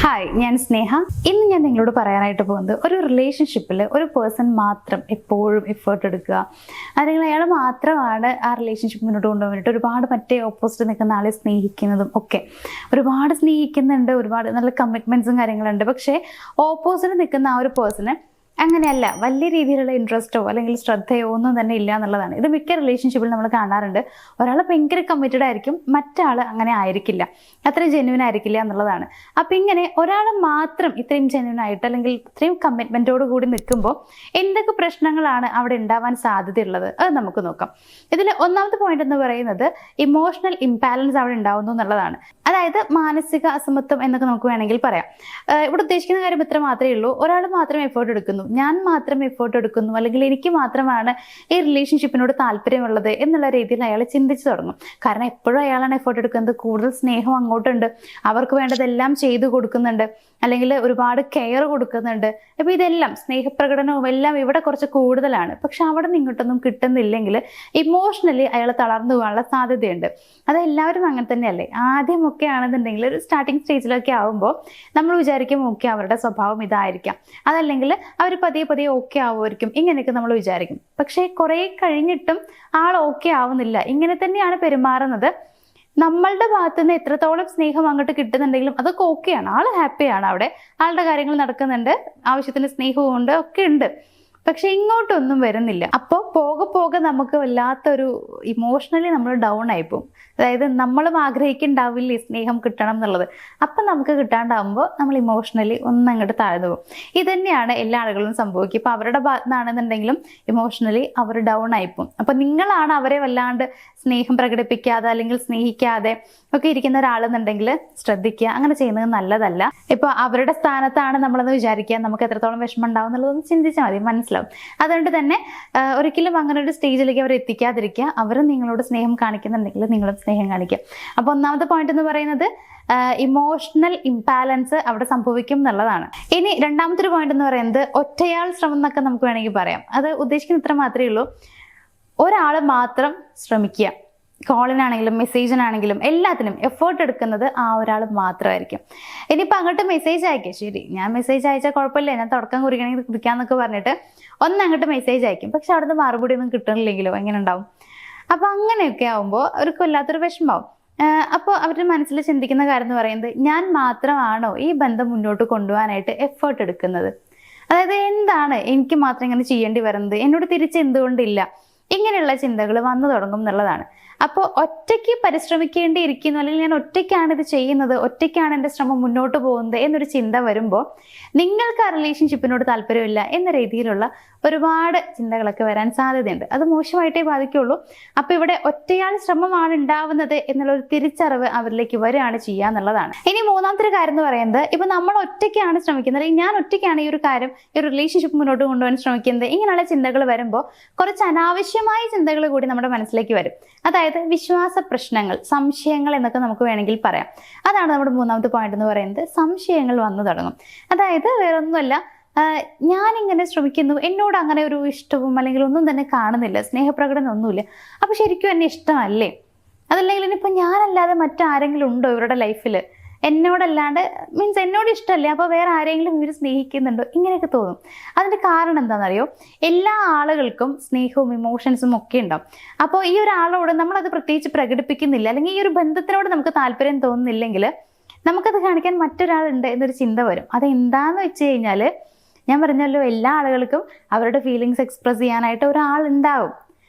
Hi, ഞാൻ സ്നേഹ. ഇന്ന് ഞാൻ നിങ്ങളോട് പറയാനായിട്ട് പോകുന്നത് ഒരു റിലേഷൻഷിപ്പിൽ ഒരു പേഴ്സൺ മാത്രം എപ്പോഴും എഫേർട്ട് എടുക്കുക, അല്ലെങ്കിൽ അയാൾ മാത്രമാണ് ആ റിലേഷൻഷിപ്പ് മുന്നോട്ട് കൊണ്ടുപോകാൻ വേണ്ടിയിട്ട് ഒരുപാട് മറ്റേ ഓപ്പോസിറ്റ് നിൽക്കുന്ന ആളെ സ്നേഹിക്കുന്നതും ഒക്കെ. ഒരുപാട് സ്നേഹിക്കുന്നുണ്ട്, ഒരുപാട് നല്ല കമ്മിറ്റ്മെൻറ്റ്സും കാര്യങ്ങളുണ്ട്. പക്ഷേ ഓപ്പോസിറ്റ് നിൽക്കുന്ന ആ ഒരു പേഴ്സണ് അങ്ങനെയല്ല, വലിയ രീതിയിലുള്ള ഇൻട്രസ്റ്റോ അല്ലെങ്കിൽ ശ്രദ്ധയോ ഒന്നും തന്നെ ഇല്ല എന്നുള്ളതാണ്. ഇത് മിക്ക റിലേഷൻഷിപ്പിൽ നമ്മൾ കാണാറുണ്ട്. ഒരാൾ ഭയങ്കര കമ്മിറ്റഡ് ആയിരിക്കും, മറ്റാൾ അങ്ങനെ ആയിരിക്കില്ല, അത്ര ജെന്യൂൻ ആയിരിക്കില്ല എന്നുള്ളതാണ്. അപ്പം ഇങ്ങനെ ഒരാൾ മാത്രം ഇത്രയും ജെന്യൂൻ ആയിട്ട് അല്ലെങ്കിൽ ഇത്രയും കമ്മിറ്റ്മെൻറ്റോട് കൂടി നിൽക്കുമ്പോൾ എന്തൊക്കെ പ്രശ്നങ്ങളാണ് അവിടെ ഉണ്ടാവാൻ സാധ്യതയുള്ളത് അത് നമുക്ക് നോക്കാം. ഇതിൽ ഒന്നാമത്തെ പോയിന്റ് എന്ന് പറയുന്നത് ഇമോഷണൽ ഇംബാലൻസ് അവിടെ ഉണ്ടാവുന്നു എന്നുള്ളതാണ്. അതായത് മാനസിക അസമത്വം എന്നൊക്കെ നമുക്ക് വേണമെങ്കിൽ പറയാം. ഇവിടെ ഉദ്ദേശിക്കുന്ന കാര്യം ഇത്ര മാത്രമേ ഉള്ളൂ. ഒരാൾ മാത്രം എഫേർട്ട് എടുക്കുന്നു, ഞാൻ മാത്രം എഫേർട്ട് എടുക്കുന്നു, അല്ലെങ്കിൽ എനിക്ക് മാത്രമാണ് ഈ റിലേഷൻഷിപ്പിനോട് താല്പര്യമുള്ളത് എന്നുള്ള രീതിയിൽ അയാൾ ചിന്തിച്ചു തുടങ്ങും. കാരണം എപ്പോഴും അയാളാണ് എഫേർട്ട് എടുക്കുന്നത്, കൂടുതൽ സ്നേഹം അങ്ങോട്ടുണ്ട്, അവർക്ക് വേണ്ടതെല്ലാം ചെയ്തു കൊടുക്കുന്നുണ്ട്, അല്ലെങ്കിൽ ഒരുപാട് കെയർ കൊടുക്കുന്നുണ്ട്. അപ്പോൾ ഇതെല്ലാം സ്നേഹപ്രകടനവും എല്ലാം ഇവിടെ കുറച്ച് കൂടുതലാണ്. പക്ഷെ അവിടെ നിന്ന് ഇങ്ങോട്ടൊന്നും കിട്ടുന്നില്ലെങ്കിൽ ഇമോഷണലി അയാൾ തളർന്നു പോകാനുള്ള സാധ്യതയുണ്ട്. അത് എല്ലാവരും അങ്ങനെ തന്നെയല്ലേ. ആദ്യമൊക്കെ ആണെന്നുണ്ടെങ്കിൽ ഒരു സ്റ്റാർട്ടിങ് സ്റ്റേജിലൊക്കെ ആവുമ്പോൾ നമ്മൾ വിചാരിക്കും ഓക്കെ അവരുടെ സ്വഭാവം ഇതായിരിക്കാം, അതല്ലെങ്കിൽ അവർ പതിയെ പതിയെ ഓക്കെ ആവുമായിരിക്കും, ഇങ്ങനെയൊക്കെ നമ്മൾ വിചാരിക്കും. പക്ഷേ കുറേ കഴിഞ്ഞിട്ടും ആൾ ഓക്കെ ആവുന്നില്ല, ഇങ്ങനെ തന്നെയാണ് പെരുമാറുന്നത്. നമ്മളുടെ ഭാഗത്തു നിന്ന് എത്രത്തോളം സ്നേഹം അങ്ങോട്ട് കിട്ടുന്നുണ്ടെങ്കിലും അതൊക്കെ ഓക്കെയാണ്, ആൾ ഹാപ്പിയാണ്, അവിടെ ആളുടെ കാര്യങ്ങൾ നടക്കുന്നുണ്ട്, ആവശ്യത്തിന് സ്നേഹവും ഉണ്ട്, ഒക്കെ ഉണ്ട്. പക്ഷെ ഇങ്ങോട്ടൊന്നും വരുന്നില്ല. അപ്പോൾ പോകെ പോകെ നമുക്ക് വല്ലാത്തൊരു ഇമോഷണലി നമ്മൾ ഡൗൺ ആയിപ്പോവും. അതായത് നമ്മളും ആഗ്രഹിക്കുന്നുണ്ടാവില്ലേ സ്നേഹം കിട്ടണം എന്നുള്ളത്. അപ്പം നമുക്ക് കിട്ടാണ്ടാവുമ്പോൾ നമ്മൾ ഇമോഷണലി ഒന്നങ്ങോട്ട് താഴ്ന്നു പോകും. ഇതന്നെയാണ് എല്ലാ ആളുകളും സംഭവിക്കുക. ഇപ്പം അവരുടെ ഭാഗത്തു നിന്നാണെന്നുണ്ടെങ്കിലും ഇമോഷണലി അവർ ഡൗൺ ആയിപ്പോവും. അപ്പം നിങ്ങളാണ് അവരെ വല്ലാണ്ട് സ്നേഹം പ്രകടിപ്പിക്കാതെ അല്ലെങ്കിൽ സ്നേഹിക്കാതെ ഒക്കെ ഇരിക്കുന്ന ഒരാളെന്നുണ്ടെങ്കിൽ ശ്രദ്ധിക്കുക, അങ്ങനെ ചെയ്യുന്നത് നല്ലതല്ല. ഇപ്പോൾ അവരുടെ സ്ഥാനത്താണ് നമ്മളെന്ന് വിചാരിക്കുക, നമുക്ക് എത്രത്തോളം വിഷമം ഉണ്ടാവും എന്നുള്ളതൊന്ന് ചിന്തിച്ചാൽ മതി, മനസ്സിലാവും. അതുകൊണ്ട് തന്നെ ഒരിക്കലും അങ്ങനെ ഒരു സ്റ്റേജിലേക്ക് അവർ എത്തിക്കാതിരിക്കുക. അവർ നിങ്ങളോട് സ്നേഹം കാണിക്കുന്നുണ്ടെങ്കിൽ നിങ്ങളും സ്നേഹം കാണിക്കുക. അപ്പോൾ ഒന്നാമത്തെ പോയിന്റ് എന്ന് പറയുന്നത് ഇമോഷണൽ ഇംബാലൻസ് അവിടെ സംഭവിക്കും എന്നുള്ളതാണ്. ഇനി രണ്ടാമത്തെ ഒരു പോയിന്റ് എന്ന് പറയുന്നത് ഒറ്റയാൾ ശ്രമം എന്നൊക്കെ നമുക്ക് വേണമെങ്കിൽ പറയാം. അത് ഉദ്ദേശിക്കുന്ന ഇത്ര മാത്രമേ ഉള്ളൂ. ഒരാൾ മാത്രം ശ്രമിക്കുക, കോളിനാണെങ്കിലും മെസ്സേജിനാണെങ്കിലും എല്ലാത്തിനും എഫേർട്ട് എടുക്കുന്നത് ആ ഒരാൾ മാത്രമായിരിക്കും. ഇനിയിപ്പോൾ അങ്ങോട്ട് മെസ്സേജ് അയക്കുക, ശരി ഞാൻ മെസ്സേജ് അയച്ചാൽ കുഴപ്പമില്ല, ഞാൻ തുടക്കം കുറിക്കണമെങ്കിൽ കുറിക്കാന്നൊക്കെ പറഞ്ഞിട്ട് അങ്ങോട്ട് മെസ്സേജ് അയക്കും. പക്ഷെ അവിടുന്ന് മറുപടി ഒന്നും കിട്ടണില്ലെങ്കിലോ എങ്ങനെ ഉണ്ടാവും? അപ്പോൾ അങ്ങനെയൊക്കെ ആകുമ്പോൾ അവർക്ക് വല്ലാത്തൊരു വിഷമാവും. അപ്പോൾ അവരുടെ മനസ്സിൽ ചിന്തിക്കുന്ന കാര്യം എന്ന് പറയുന്നത് ഞാൻ മാത്രമാണോ ഈ ബന്ധം മുന്നോട്ട് കൊണ്ടുപോകാനായിട്ട് എഫേർട്ട് എടുക്കുന്നത്? അതായത് എന്താണ് എനിക്ക് മാത്രം ഇങ്ങനെ ചെയ്യേണ്ടി വരുന്നത്, എന്നോട് തിരിച്ച് എന്തുകൊണ്ടില്ല, ഇങ്ങനെയുള്ള ചിന്തകൾ വന്നു തുടങ്ങും എന്നുള്ളതാണ്. അപ്പോൾ ഒറ്റയ്ക്ക് പരിശ്രമിക്കേണ്ടിയിരിക്കുന്നു, അല്ലെങ്കിൽ ഞാൻ ഒറ്റയ്ക്കാണ് ഇത് ചെയ്യുന്നത്, ഒറ്റയ്ക്കാണ് എൻ്റെ ശ്രമം മുന്നോട്ട് പോകുന്നത് എന്നൊരു ചിന്ത വരുമ്പോൾ നിങ്ങൾക്ക് ആ റിലേഷൻഷിപ്പിനോട് താല്പര്യമില്ല എന്ന രീതിയിലുള്ള ഒരുപാട് ചിന്തകളൊക്കെ വരാൻ സാധ്യതയുണ്ട്. അത് മോശമായിട്ടേ ബാധിക്കുള്ളൂ. അപ്പോൾ ഇവിടെ ഒറ്റയാൾ ശ്രമമാണ് ഉണ്ടാവുന്നത് എന്നുള്ളൊരു തിരിച്ചറിവ് അവരിലേക്ക് വരികയാണ് ചെയ്യുക എന്നുള്ളതാണ്. ഇനി മൂന്നാമത്തെ ഒരു കാര്യം എന്ന് പറയുന്നത്, ഇപ്പം നമ്മൾ ഒറ്റയ്ക്കാണ് ശ്രമിക്കുന്നത്, അല്ലെങ്കിൽ ഞാൻ ഒറ്റയ്ക്കാണ് ഈ ഒരു കാര്യം, ഈ ഒരു റിലേഷൻഷിപ്പ് മുന്നോട്ട് കൊണ്ടുപോകാൻ ശ്രമിക്കുന്നത്, ഇങ്ങനെയുള്ള ചിന്തകൾ വരുമ്പോൾ കുറച്ച് അനാവശ്യമായ ചിന്തകൾ കൂടി നമ്മുടെ മനസ്സിലേക്ക് വരും. അതായത് വിശ്വാസ പ്രശ്നങ്ങൾ, സംശയങ്ങൾ എന്നൊക്കെ നമുക്ക് വേണമെങ്കിൽ പറയാം. അതാണ് നമ്മുടെ മൂന്നാമത്തെ പോയിന്റ് എന്ന് പറയുന്നത്. സംശയങ്ങൾ വന്നു തുടങ്ങും. അതായത് വേറൊന്നുമല്ല, ഞാനിങ്ങനെ ശ്രമിക്കുന്നു, എന്നോട് അങ്ങനെ ഒരു ഇഷ്ടവും അല്ലെങ്കിൽ ഒന്നും തന്നെ കാണുന്നില്ല, സ്നേഹപ്രകടനം ഒന്നുമില്ല, അപ്പോൾ ശരിക്കും എന്നെ ഇഷ്ടമല്ലേ? അതല്ലെങ്കിൽ ഇനിയിപ്പോൾ ഞാനല്ലാതെ മറ്റാരെങ്കിലും ഉണ്ടോ ഇവരുടെ ലൈഫിൽ? എന്നോടല്ലാണ്ട് മീൻസ് എന്നോട് ഇഷ്ടമല്ലേ, അപ്പോൾ വേറെ ആരെങ്കിലും ഇവർ സ്നേഹിക്കുന്നുണ്ടോ? ഇങ്ങനെയൊക്കെ തോന്നും. അതിൻ്റെ കാരണം എന്താണെന്നറിയോ? എല്ലാ ആളുകൾക്കും സ്നേഹവും ഇമോഷൻസും ഒക്കെ ഉണ്ടാവും. അപ്പോൾ ഈ ഒരാളോട് നമ്മളത് പ്രത്യേകിച്ച് പ്രകടിപ്പിക്കുന്നില്ല, അല്ലെങ്കിൽ ഈ ഒരു ബന്ധത്തിനോട് നമുക്ക് താല്പര്യം തോന്നുന്നില്ലെങ്കിൽ നമുക്കത് കാണിക്കാൻ മറ്റൊരാളുണ്ട് എന്നൊരു ചിന്ത വരും. അതെന്താന്ന് വെച്ച് കഴിഞ്ഞാൽ, ഞാൻ പറഞ്ഞല്ലോ, എല്ലാ ആളുകൾക്കും അവരുടെ ഫീലിങ്സ് എക്സ്പ്രസ് ചെയ്യാനായിട്ട് ഒരാളുണ്ടാവും.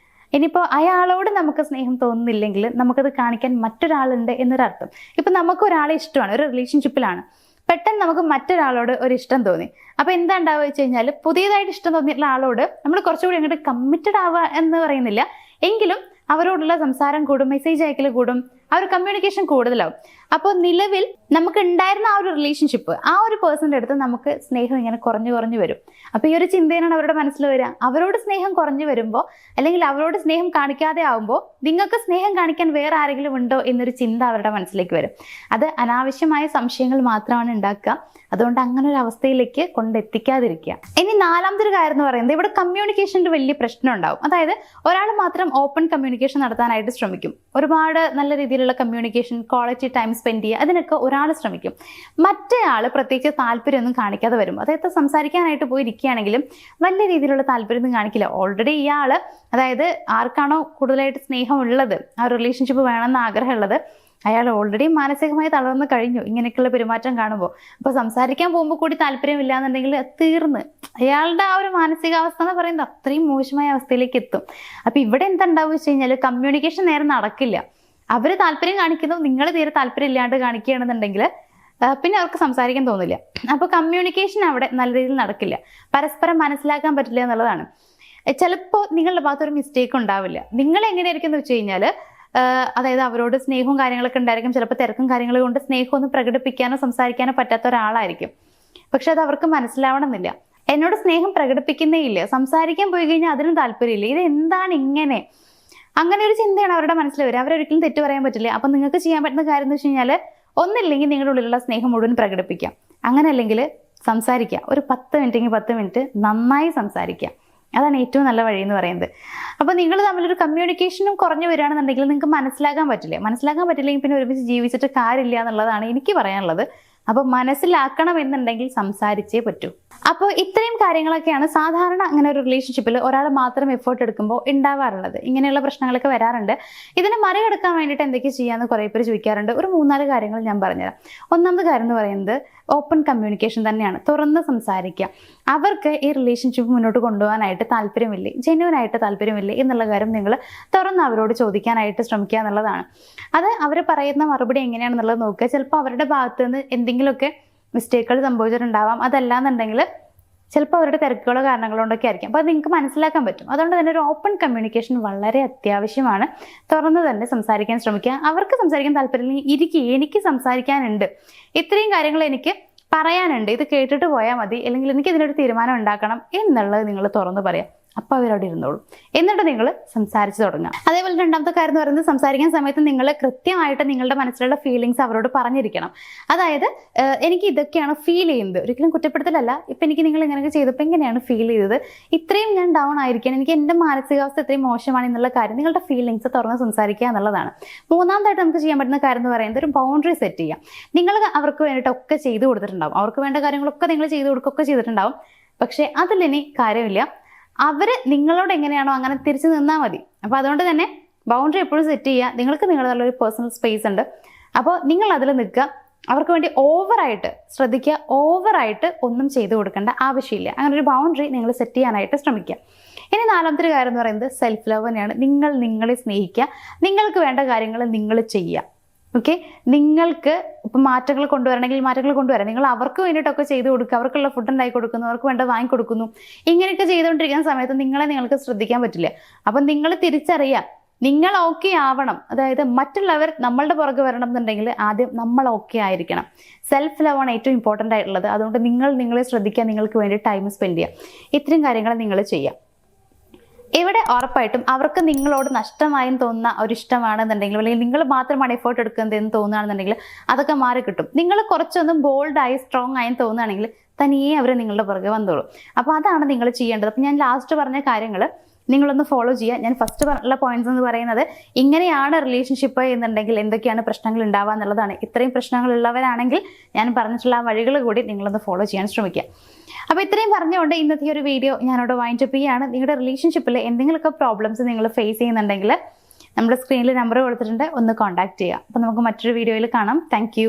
ഇനിയിപ്പോൾ അയാളോട് നമുക്ക് സ്നേഹം തോന്നുന്നില്ലെങ്കിൽ നമുക്കത് കാണിക്കാൻ മറ്റൊരാളുണ്ട് എന്നൊരർത്ഥം. ഇപ്പം നമുക്ക് ഒരാളെ ഇഷ്ടമാണ്, ഒരു റിലേഷൻഷിപ്പിലാണ്, പെട്ടെന്ന് നമുക്ക് മറ്റൊരാളോട് ഒരു ഇഷ്ടം തോന്നി. അപ്പോൾ എന്താ ഉണ്ടാവുക വെച്ച് കഴിഞ്ഞാൽ, പുതിയതായിട്ട് ഇഷ്ടം തോന്നിയിട്ടുള്ള ആളോട് നമ്മൾ കുറച്ചുകൂടി അങ്ങോട്ട് കമ്മിറ്റഡ് ആവുക എന്ന് പറയുന്നില്ല, എങ്കിലും അവരോടുള്ള സംസാരം കൂടും, മെസ്സേജ് അയക്കൽ കൂടും, ആ ഒരു കമ്മ്യൂണിക്കേഷൻ കൂടുതലാവും. അപ്പോൾ നിലവിൽ നമുക്ക് ഉണ്ടായിരുന്ന ആ ഒരു റിലേഷൻഷിപ്പ്, ആ ഒരു പേഴ്സൻ്റെ അടുത്ത് നമുക്ക് സ്നേഹം ഇങ്ങനെ കുറഞ്ഞു കുറഞ്ഞു വരും. അപ്പോൾ ഈ ഒരു ചിന്തയാണ് അവരുടെ മനസ്സിൽ വരിക. അവരോട് സ്നേഹം കുറഞ്ഞു വരുമ്പോൾ, അല്ലെങ്കിൽ അവരോട് സ്നേഹം കാണിക്കാതെ ആവുമ്പോൾ നിങ്ങൾക്ക് സ്നേഹം കാണിക്കാൻ വേറെ ആരെങ്കിലും ഉണ്ടോ എന്നൊരു ചിന്ത അവരുടെ മനസ്സിലേക്ക് വരും. അത് അനാവശ്യമായ സംശയങ്ങൾ മാത്രമാണ് ഉണ്ടാക്കുക. അതുകൊണ്ട് അങ്ങനെ ഒരു അവസ്ഥയിലേക്ക് കൊണ്ടെത്തിക്കാതിരിക്കുക. ഇനി നാലാമത്തെ ഒരു കാര്യം എന്ന് പറയുന്നത്, ഇവിടെ കമ്മ്യൂണിക്കേഷനിൽ വലിയ പ്രശ്നം ഉണ്ടാവും. അതായത് ഒരാൾ മാത്രം ഓപ്പൺ കമ്മ്യൂണിക്കേഷൻ നടത്താനായിട്ട് ശ്രമിക്കും, ഒരുപാട് നല്ല രീതിയിലുള്ള കമ്മ്യൂണിക്കേഷൻ, ക്വാളിറ്റി ടൈം സ്പെൻഡ് ചെയ്യുക, അതിനൊക്കെ ഒരാൾ ശ്രമിക്കും. മറ്റേയാൾ പ്രത്യേകിച്ച് താല്പര്യമൊന്നും കാണിക്കാതെ വരും. അതായത് സംസാരിക്കാനായിട്ട് പോയിരിക്കുകയാണെങ്കിലും വലിയ രീതിയിലുള്ള താല്പര്യമൊന്നും കാണിക്കില്ല. ഓൾറെഡി ഇയാൾ, അതായത് ആർക്കാണോ കൂടുതലായിട്ട് സ്നേഹമുള്ളത്, ആ റിലേഷൻഷിപ്പ് വേണമെന്ന് ആഗ്രഹമുള്ളത്, അയാൾ ഓൾറെഡി മാനസികമായി തളർന്നു കഴിഞ്ഞു ഇങ്ങനെയൊക്കെയുള്ള പെരുമാറ്റം കാണുമ്പോൾ. അപ്പോൾ സംസാരിക്കാൻ പോകുമ്പോൾ കൂടി താല്പര്യമില്ല എന്നുണ്ടെങ്കിൽ തീർന്ന് അയാളുടെ ആ ഒരു മാനസികാവസ്ഥ എന്ന് പറയുന്നത് അത്രയും മോശമായ അവസ്ഥയിലേക്ക് എത്തും. അപ്പോൾ ഇവിടെ എന്തുണ്ടാവും വെച്ച് കഴിഞ്ഞാൽ കമ്മ്യൂണിക്കേഷൻ നേരെ നടക്കില്ല. അവർ താല്പര്യം കാണിക്കുന്നു, നിങ്ങൾ തീരെ താല്പര്യം ഇല്ലാണ്ട് കാണിക്കുകയാണെന്നുണ്ടെങ്കിൽ പിന്നെ അവർക്ക് സംസാരിക്കാൻ തോന്നില്ല. അപ്പോൾ കമ്മ്യൂണിക്കേഷൻ അവിടെ നല്ല രീതിയിൽ നടക്കില്ല, പരസ്പരം മനസ്സിലാക്കാൻ പറ്റില്ല എന്നുള്ളതാണ്. ചിലപ്പോൾ നിങ്ങളുടെ ഭാഗത്തൊരു മിസ്റ്റേക്ക് ഉണ്ടാവില്ല. നിങ്ങൾ എങ്ങനെയായിരിക്കും എന്ന് വെച്ച് കഴിഞ്ഞാൽ, അതായത് അവരോട് സ്നേഹവും കാര്യങ്ങളൊക്കെ ഉണ്ടായിരിക്കും, ചിലപ്പോൾ തിരക്കും കാര്യങ്ങൾ കൊണ്ട് സ്നേഹമൊന്നും പ്രകടിപ്പിക്കാനോ സംസാരിക്കാനോ പറ്റാത്ത ഒരാളായിരിക്കും. പക്ഷെ അത് അവർക്ക് മനസ്സിലാവണമെന്നില്ല. എന്നോട് സ്നേഹം പ്രകടിപ്പിക്കുന്നേ ഇല്ല, സംസാരിക്കാൻ പോയി കഴിഞ്ഞാൽ അതിനും താല്പര്യമില്ല, ഇത് എന്താണ് ഇങ്ങനെ, അങ്ങനെ ഒരു ചിന്തയാണ് അവരുടെ മനസ്സിൽ വരിക. അവരൊരിക്കലും തെറ്റ് പറയാൻ പറ്റില്ല. അപ്പം നിങ്ങൾക്ക് ചെയ്യാൻ പറ്റുന്ന കാര്യം എന്ന് വെച്ച് കഴിഞ്ഞാൽ, ഒന്നില്ലെങ്കിൽ നിങ്ങളുടെ ഉള്ളിലുള്ള സ്നേഹം മുഴുവൻ പ്രകടിപ്പിക്കാം, അങ്ങനെ അല്ലെങ്കിൽ സംസാരിക്കുക. ഒരു 10 മിനിറ്റെങ്കിൽ 10 മിനിറ്റ് നന്നായി സംസാരിക്കുക. അതാണ് ഏറ്റവും നല്ല വഴി എന്ന് പറയുന്നത്. അപ്പോൾ നിങ്ങൾ തമ്മിലൊരു കമ്മ്യൂണിക്കേഷനും കുറഞ്ഞു വരികയാണെന്നുണ്ടെങ്കിൽ നിങ്ങൾക്ക് മനസ്സിലാക്കാൻ പറ്റില്ലെങ്കിൽ പിന്നെ ഒരുമിച്ച് ജീവിച്ചിട്ട് കാര്യമില്ല എന്നുള്ളതാണ് എനിക്ക് പറയാനുള്ളത്. അപ്പോൾ മനസ്സിലാക്കണം എന്നുണ്ടെങ്കിൽ സംസാരിച്ചേ പറ്റൂ. അപ്പോൾ ഇത്രയും കാര്യങ്ങളൊക്കെയാണ് സാധാരണ അങ്ങനെ ഒരു റിലേഷൻഷിപ്പിൽ ഒരാൾ മാത്രം എഫേർട്ട് എടുക്കുമ്പോൾ ഉണ്ടാവാറുള്ളത്. ഇങ്ങനെയുള്ള പ്രശ്നങ്ങളൊക്കെ വരാറുണ്ട്. ഇതിനെ മറികടക്കാൻ വേണ്ടിയിട്ട് എന്തൊക്കെ ചെയ്യാമെന്ന് കുറേ പേര് ചോദിക്കാറുണ്ട്. ഒരു 3-4 കാര്യങ്ങൾ ഞാൻ പറഞ്ഞുതരാം. ഒന്നാമത്തെ കാര്യം എന്ന് പറയുന്നത് ഓപ്പൺ കമ്മ്യൂണിക്കേഷൻ തന്നെയാണ്. തുറന്ന് സംസാരിക്കുക. അവർക്ക് ഈ റിലേഷൻഷിപ്പ് മുന്നോട്ട് കൊണ്ടുപോകാനായിട്ട് താല്പര്യമില്ലേ, ജെന്യുവനായിട്ട് താല്പര്യമില്ലേ എന്നുള്ള കാര്യം നിങ്ങൾ തുറന്ന് അവരോട് ചോദിക്കാനായിട്ട് ശ്രമിക്കുക എന്നുള്ളതാണ്. അത് അവർ പറയുന്ന മറുപടി എങ്ങനെയാണെന്നുള്ളത് നോക്കുക. ചിലപ്പോൾ അവരുടെ ഭാഗത്ത് നിന്ന് എന്തെങ്കിലുമൊക്കെ മിസ്റ്റേക്കുകൾ സംഭവിച്ചിട്ടുണ്ടാവാം. അതല്ലാന്നുണ്ടെങ്കിൽ ചിലപ്പോൾ അവരുടെ തിരക്കുകളോ കാരണങ്ങളോ കൊണ്ടൊക്കെ ആയിരിക്കും. അപ്പോൾ അത് നിങ്ങൾക്ക് മനസ്സിലാക്കാൻ പറ്റും. അതുകൊണ്ട് തന്നെ ഒരു ഓപ്പൺ കമ്മ്യൂണിക്കേഷൻ വളരെ അത്യാവശ്യമാണ്. തുറന്ന് തന്നെ സംസാരിക്കാൻ ശ്രമിക്കുക. അവർക്ക് സംസാരിക്കാൻ താല്പര്യമില്ലെങ്കിൽ ഇരിക്കുക, എനിക്ക് സംസാരിക്കാനുണ്ട്, ഇത്രയും കാര്യങ്ങൾ എനിക്ക് പറയാനുണ്ട്, ഇത് കേട്ടിട്ട് പോയാൽ മതി, അല്ലെങ്കിൽ എനിക്ക് ഇതിനൊരു തീരുമാനം ഉണ്ടാക്കണം എന്നുള്ളത് നിങ്ങൾ തുറന്ന് പറയാം. അപ്പോൾ അവരവിടെ ഇരുന്നോളും. എന്നിട്ട് നിങ്ങൾ സംസാരിച്ച് തുടങ്ങാം. അതേപോലെ രണ്ടാമത്തെ കാര്യം എന്ന് പറയുന്നത്, സംസാരിക്കുന്ന സമയത്ത് നിങ്ങൾ കൃത്യമായിട്ട് നിങ്ങളുടെ മനസ്സിലുള്ള ഫീലിങ്സ് അവരോട് പറഞ്ഞിരിക്കണം. അതായത് എനിക്ക് ഇതൊക്കെയാണ് ഫീൽ ചെയ്യുന്നത്, ഒരിക്കലും കുറ്റപ്പെടുത്തലല്ല. ഇപ്പം എനിക്ക് നിങ്ങൾ ഇങ്ങനെയൊക്കെ ചെയ്തപ്പോൾ എങ്ങനെയാണ് ഫീൽ ചെയ്തത്, ഇത്രയും ഞാൻ ഡൗൺ ആയിരിക്കാൻ, എനിക്ക് എൻ്റെ മാനസികാവസ്ഥ ഇത്രയും മോശമാണ് എന്നുള്ള കാര്യം നിങ്ങളുടെ ഫീലിങ്സ് തുറന്ന് സംസാരിക്കുക എന്നുള്ളതാണ്. മൂന്നാമതായിട്ട് നമുക്ക് ചെയ്യാൻ പറ്റുന്ന കാര്യം എന്ന് പറയുന്നത് ഒരു ബൗണ്ടറി സെറ്റ് ചെയ്യാം. നിങ്ങൾ അവർക്ക് വേണ്ടിയിട്ടൊക്കെ ചെയ്തു കൊടുത്തിട്ടുണ്ടാവും, അവർക്ക് വേണ്ട കാര്യങ്ങളൊക്കെ നിങ്ങൾ ചെയ്തു കൊടുക്കുകയൊക്കെ ചെയ്തിട്ടുണ്ടാവും. പക്ഷേ അതിലിനി കാര്യമില്ല, അവർ നിങ്ങളോട് എങ്ങനെയാണോ അങ്ങനെ തിരിച്ചു നിന്നാൽ മതി. അപ്പോൾ അതുകൊണ്ട് തന്നെ ബൗണ്ടറി എപ്പോഴും സെറ്റ് ചെയ്യുക. നിങ്ങൾക്ക് നിങ്ങളുടേതായുള്ള ഒരു പേഴ്സണൽ സ്പേസ് ഉണ്ട്, അപ്പോൾ നിങ്ങൾ അതിൽ നിൽക്കുക. അവർക്ക് വേണ്ടി ഓവറായിട്ട് ശ്രദ്ധിക്കുക, ഓവറായിട്ട് ഒന്നും ചെയ്തു കൊടുക്കേണ്ട ആവശ്യമില്ല. അങ്ങനെ ഒരു ബൗണ്ടറി നിങ്ങൾ സെറ്റ് ചെയ്യാനായിട്ട് ശ്രമിക്കുക. ഇനി നാലാമത്തെ ഒരു കാര്യം എന്ന് പറയുന്നത് സെൽഫ് ലവ് തന്നെയാണ്. നിങ്ങൾ നിങ്ങളെ സ്നേഹിക്കുക, നിങ്ങൾക്ക് വേണ്ട കാര്യങ്ങൾ നിങ്ങൾ ചെയ്യുക. ഓക്കെ, നിങ്ങൾക്ക് ഇപ്പം മാറ്റങ്ങൾ കൊണ്ടുവരണമെങ്കിൽ മാറ്റങ്ങൾ കൊണ്ടുവരാം. നിങ്ങൾ അവർക്ക് വേണ്ടിയിട്ടൊക്കെ ചെയ്തു കൊടുക്കുക, അവർക്കുള്ള ഫുഡ് ഉണ്ടാക്കി കൊടുക്കുന്നു, അവർക്ക് വേണ്ട വാങ്ങിക്കൊടുക്കുന്നു. ഇങ്ങനെയൊക്കെ ചെയ്തുകൊണ്ടിരിക്കുന്ന സമയത്ത് നിങ്ങൾക്ക് ശ്രദ്ധിക്കാൻ പറ്റില്ല. അപ്പം നിങ്ങൾ തിരിച്ചറിയുക, നിങ്ങൾ ഓക്കെ ആവണം. അതായത് മറ്റുള്ളവർ നമ്മളുടെ പുറകെ വരണം എന്നുണ്ടെങ്കിൽ ആദ്യം നമ്മൾ ഓക്കെ ആയിരിക്കണം. സെൽഫ് ലവ് ആണ് ഏറ്റവും ഇമ്പോർട്ടൻ്റ് ആയിട്ടുള്ളത്. അതുകൊണ്ട് നിങ്ങളെ ശ്രദ്ധിക്കുക, നിങ്ങൾക്ക് വേണ്ടി ടൈം സ്പെൻഡ് ചെയ്യുക. ഇത്രയും കാര്യങ്ങൾ നിങ്ങൾ ചെയ്യുക. ഇവിടെ ഉറപ്പായിട്ടും അവർക്ക് നിങ്ങളോട് നഷ്ടമായും തോന്നുന്ന ഒരു ഇഷ്ടമാണെന്നുണ്ടെങ്കിൽ, അല്ലെങ്കിൽ നിങ്ങൾ മാത്രമാണ് എഫേർട്ട് എടുക്കുന്നത് എന്ന് തോന്നുകയാണെന്നുണ്ടെങ്കിൽ അതൊക്കെ മാറി കിട്ടും. നിങ്ങൾ കുറച്ചൊന്നും ബോൾഡായി സ്ട്രോങ് ആയി തോന്നുകയാണെങ്കിൽ തനിയെ അവർ നിങ്ങളുടെ പുറകെ വന്നോളും. അപ്പോൾ അതാണ് നിങ്ങൾ ചെയ്യേണ്ടത്. അപ്പോൾ ഞാൻ ലാസ്റ്റ് പറഞ്ഞ കാര്യങ്ങൾ നിങ്ങളൊന്ന് ഫോളോ ചെയ്യുക. ഞാൻ ഫസ്റ്റ് ഉള്ള പോയിന്റ്സ് എന്ന് പറയുന്നത് ഇങ്ങനെയാണ് റിലേഷൻഷിപ്പ് എന്നുണ്ടെങ്കിൽ എന്തൊക്കെയാണ് പ്രശ്നങ്ങൾ ഉണ്ടാവുക എന്നുള്ളതാണ്. ഇത്രയും പ്രശ്നങ്ങൾ ഉള്ളവരാണെങ്കിൽ ഞാൻ പറഞ്ഞിട്ടുള്ള ആ വഴികൾ കൂടി നിങ്ങളൊന്ന് ഫോളോ ചെയ്യാൻ ശ്രമിക്കുക. അപ്പോൾ ഇത്രയും പറഞ്ഞുകൊണ്ട് ഇന്നത്തെ ഒരു വീഡിയോ ഞാനവിടെ വൈൻഡ് അപ്പ് ചെയ്യുകയാണ്. നിങ്ങളുടെ റിലേഷൻഷിപ്പിൽ എന്തെങ്കിലുമൊക്കെ പ്രോബ്ലംസ് നിങ്ങൾ ഫേസ് ചെയ്യുന്നുണ്ടെങ്കിൽ നമ്മുടെ സ്ക്രീനിൽ നമ്പർ കൊടുത്തിട്ടുണ്ട്, ഒന്ന് കോൺടാക്ട് ചെയ്യുക. അപ്പോൾ നമുക്ക് മറ്റൊരു വീഡിയോയിൽ കാണാം. താങ്ക്